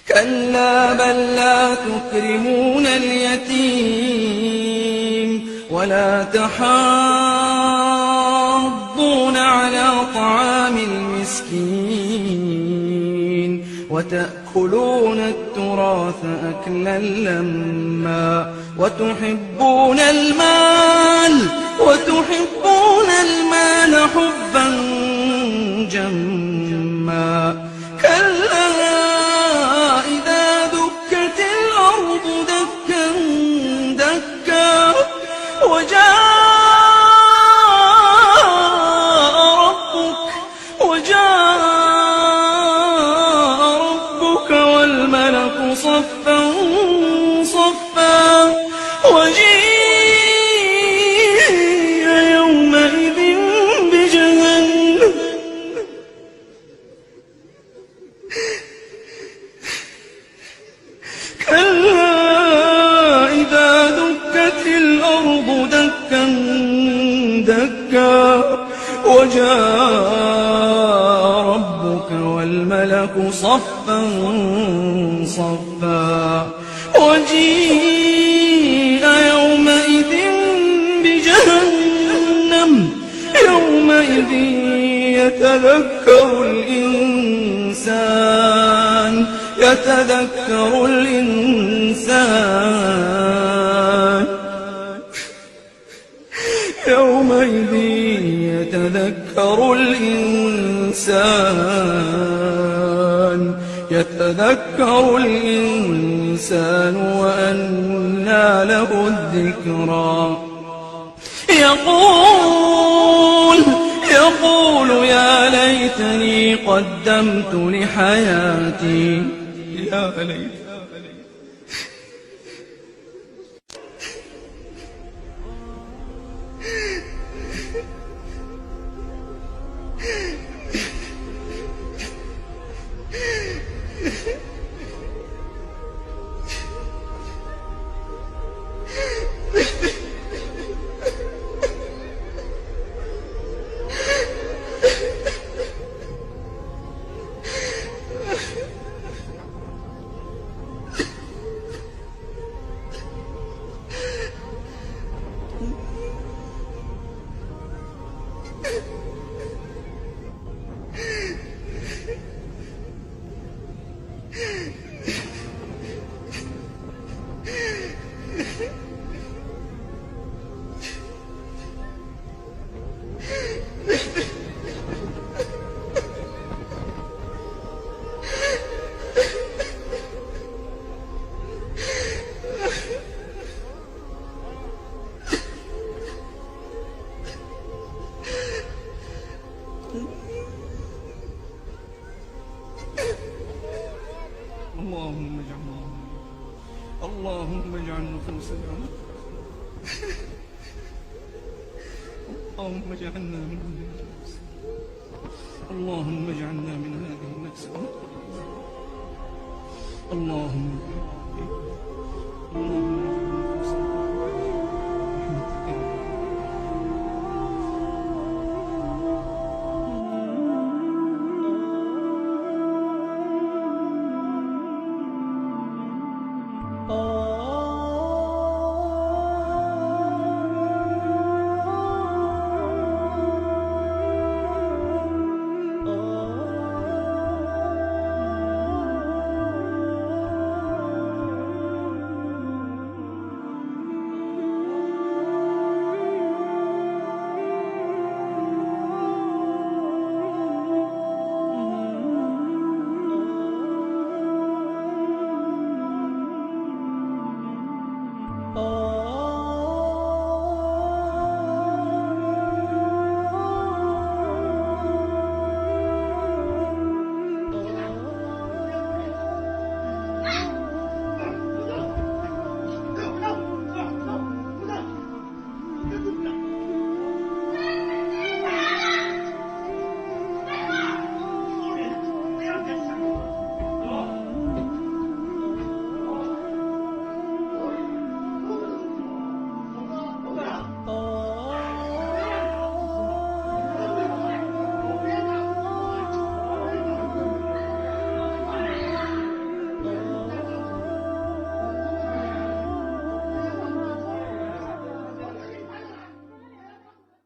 كلا بل لا تكرمون اليتيم ولا تحاضون على طعام المسكين وتأكلون التراث أكلا لما وتحبون المال حبا جما كلا إذا دكت الأرض دكا دكا وجاء ربك والملك صفا صفا وجيء يومئذ بجهنم كلا إذا دكت الأرض دكا دكا وجاء ربك والملك صفا صفا وجيء يومئذ بجهنم يومئذ يتذكر الإنسان يومئذ يتذكر الإنسان وأنى له الذكرى يقول يا ليتني قدمت لحياتي يا ليت اللهم اجعل نفوسنا اللهم اجعلنا من هذه النفس اللهم اجعلنا من هذه النفس اللهم